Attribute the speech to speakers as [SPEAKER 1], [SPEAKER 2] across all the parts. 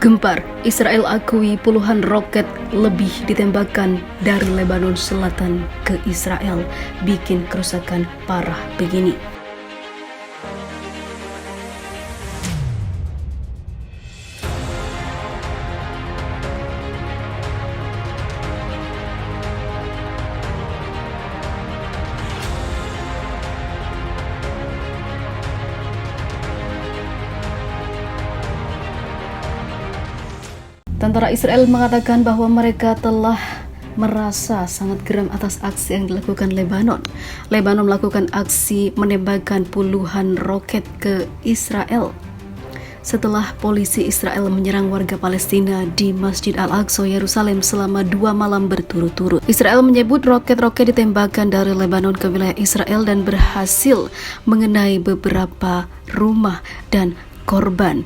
[SPEAKER 1] Gempar, Israel akui puluhan roket lebih ditembakkan dari Lebanon Selatan ke Israel, bikin kerusakan parah begini. Tentara Israel mengatakan bahwa mereka telah merasa sangat geram atas aksi yang dilakukan Lebanon. Lebanon melakukan aksi menembakkan puluhan roket ke Israel setelah polisi Israel menyerang warga Palestina di Masjid Al-Aqsa, Yerusalem selama 2 malam berturut-turut. Israel menyebut roket-roket ditembakkan dari Lebanon ke wilayah Israel dan berhasil mengenai beberapa rumah dan korban.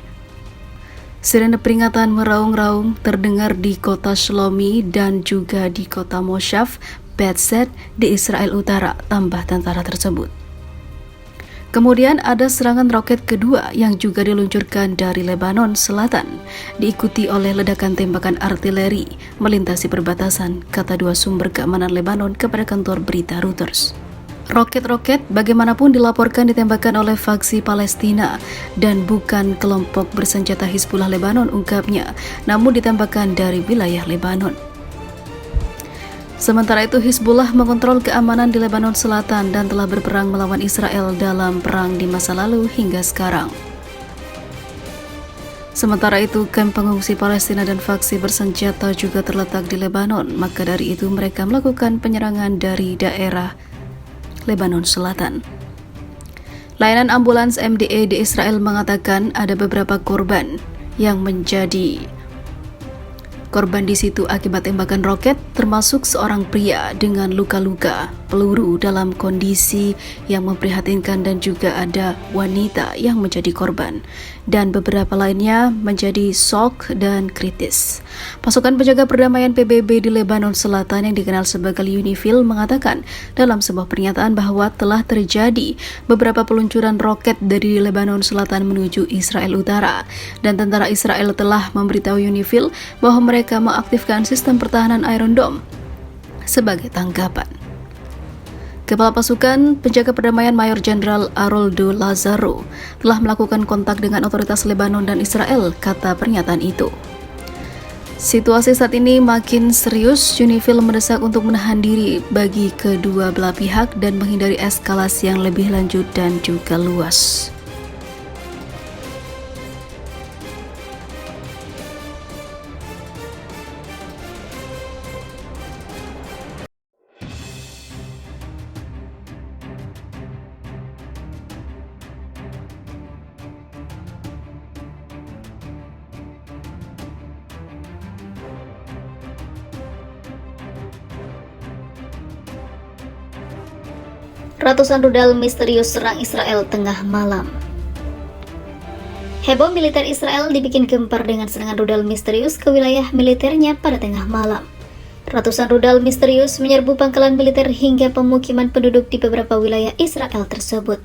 [SPEAKER 1] Sirene peringatan meraung-raung terdengar di kota Shlomi dan juga di kota Moshav, Betzet di Israel Utara, tambah tentara tersebut. Kemudian ada serangan roket kedua yang juga diluncurkan dari Lebanon Selatan, diikuti oleh ledakan tembakan artileri melintasi perbatasan, kata 2 sumber keamanan Lebanon kepada kantor berita Reuters. Roket-roket bagaimanapun dilaporkan ditembakkan oleh faksi Palestina dan bukan kelompok bersenjata Hizbullah Lebanon, ungkapnya, namun ditembakkan dari wilayah Lebanon. Sementara itu, Hizbullah mengontrol keamanan di Lebanon Selatan dan telah berperang melawan Israel dalam perang di masa lalu hingga sekarang. Sementara itu, kamp pengungsi Palestina dan faksi bersenjata juga terletak di Lebanon, maka dari itu mereka melakukan penyerangan dari daerah Lebanon Selatan. Layanan ambulans MDA di Israel mengatakan ada beberapa korban yang menjadi korban di situ akibat tembakan roket, termasuk seorang pria dengan luka-luka peluru dalam kondisi yang memprihatinkan, dan juga ada wanita yang menjadi korban, dan beberapa lainnya menjadi shock dan kritis. Pasukan penjaga perdamaian PBB di Lebanon Selatan yang dikenal sebagai UNIFIL mengatakan dalam sebuah pernyataan bahwa telah terjadi beberapa peluncuran roket dari Lebanon Selatan menuju Israel Utara, dan tentara Israel telah memberitahu UNIFIL bahwa mereka mengaktifkan sistem pertahanan Iron Dome sebagai tanggapan. Kepala pasukan penjaga perdamaian Mayor Jenderal Aroldo Lazaro telah melakukan kontak dengan otoritas Lebanon dan Israel, kata pernyataan itu. Situasi saat ini makin serius. UNIFIL mendesak untuk menahan diri bagi kedua belah pihak dan menghindari eskalasi yang lebih lanjut dan juga luas.
[SPEAKER 2] Ratusan rudal misterius serang Israel tengah malam. Heboh militer Israel dibikin gempar dengan serangan rudal misterius ke wilayah militernya pada tengah malam. Ratusan rudal misterius menyerbu pangkalan militer hingga pemukiman penduduk di beberapa wilayah Israel tersebut.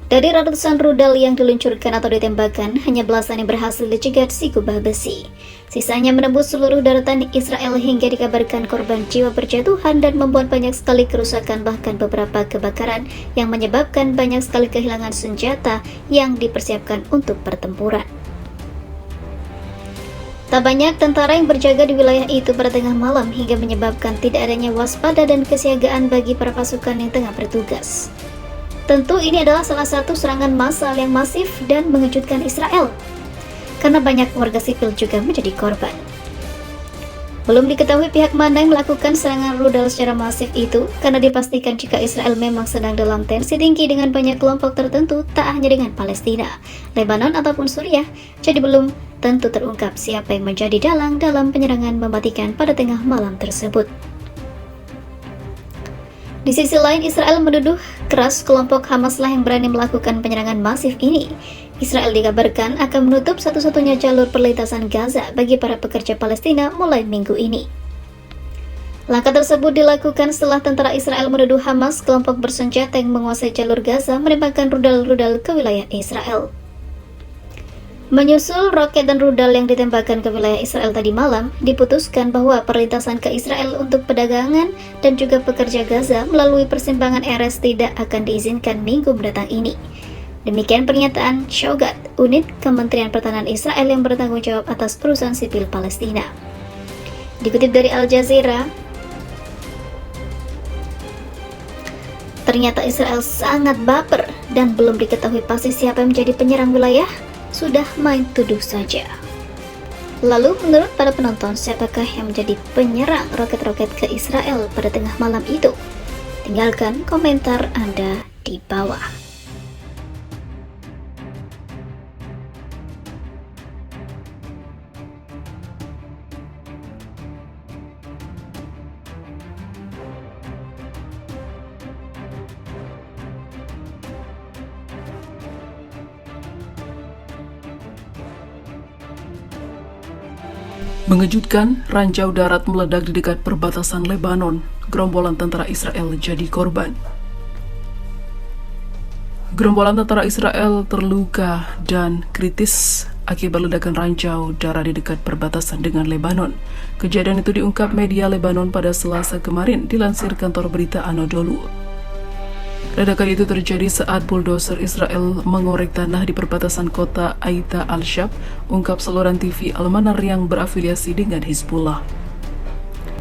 [SPEAKER 2] Dari ratusan rudal yang diluncurkan atau ditembakkan, hanya belasan yang berhasil dicegat si kubah besi. Sisanya menembus seluruh daratan Israel hingga dikabarkan korban jiwa berjatuhan dan membuat banyak sekali kerusakan, bahkan beberapa kebakaran yang menyebabkan banyak sekali kehilangan senjata yang dipersiapkan untuk pertempuran. Tak banyak tentara yang berjaga di wilayah itu pada tengah malam hingga menyebabkan tidak adanya waspada dan kesiagaan bagi para pasukan yang tengah bertugas. Tentu ini adalah salah satu serangan massal yang masif dan mengejutkan Israel, karena banyak warga sipil juga menjadi korban. Belum diketahui pihak mana yang melakukan serangan rudal secara masif itu, karena dipastikan jika Israel memang sedang dalam tensi tinggi dengan banyak kelompok tertentu, tak hanya dengan Palestina, Lebanon ataupun Suriah, jadi belum tentu terungkap siapa yang menjadi dalang dalam penyerangan mematikan pada tengah malam tersebut. Di sisi lain, Israel menuduh keras kelompok Hamaslah yang berani melakukan penyerangan masif ini. Israel dikabarkan akan menutup satu-satunya jalur perlintasan Gaza bagi para pekerja Palestina mulai minggu ini. Langkah tersebut dilakukan setelah tentara Israel menuduh Hamas, kelompok bersenjata yang menguasai jalur Gaza, menembakkan rudal-rudal ke wilayah Israel. Menyusul roket dan rudal yang ditembakkan ke wilayah Israel tadi malam, diputuskan bahwa perlintasan ke Israel untuk perdagangan dan juga pekerja Gaza melalui persimpangan Erez tidak akan diizinkan minggu mendatang ini. Demikian pernyataan Shogat, unit Kementerian Pertahanan Israel yang bertanggung jawab atas perusahaan sipil Palestina. Dikutip dari Al Jazeera, ternyata Israel sangat baper dan belum diketahui pasti siapa yang menjadi penyerang wilayah, sudah main tuduh saja. Lalu menurut para penonton, siapakah yang menjadi penyerang roket-roket ke Israel pada tengah malam itu? Tinggalkan komentar Anda di bawah.
[SPEAKER 3] Mengejutkan, ranjau darat meledak di dekat perbatasan Lebanon. Gerombolan tentara Israel jadi korban. Gerombolan tentara Israel terluka dan kritis akibat ledakan ranjau darat di dekat perbatasan dengan Lebanon. Kejadian itu diungkap media Lebanon pada Selasa kemarin, dilansir kantor berita Anadolu. Ledakan itu terjadi saat bulldozer Israel mengorek tanah di perbatasan kota Aita al-Shab, ungkap saluran TV Al-Manar yang berafiliasi dengan Hizbullah.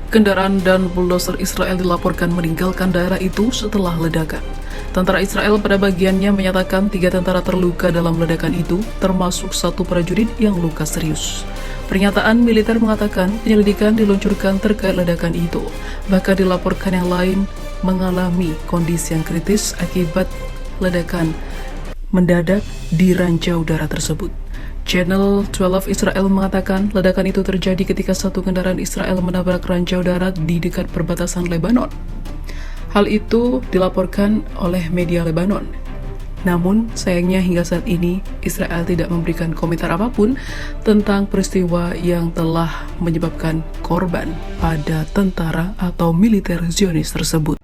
[SPEAKER 3] Kendaraan dan bulldozer Israel dilaporkan meninggalkan daerah itu setelah ledakan. Tentara Israel pada bagiannya menyatakan 3 tentara terluka dalam ledakan itu, termasuk 1 prajurit yang luka serius. Pernyataan militer mengatakan penyelidikan diluncurkan terkait ledakan itu. Bahkan dilaporkan yang lain mengalami kondisi yang kritis akibat ledakan mendadak di ranjau darat tersebut. Channel 12 Israel mengatakan ledakan itu terjadi ketika 1 kendaraan Israel menabrak ranjau darat di dekat perbatasan Lebanon. Hal itu dilaporkan oleh media Lebanon. Namun, sayangnya hingga saat ini, Israel tidak memberikan komentar apapun tentang peristiwa yang telah menyebabkan korban pada tentara atau militer Zionis tersebut.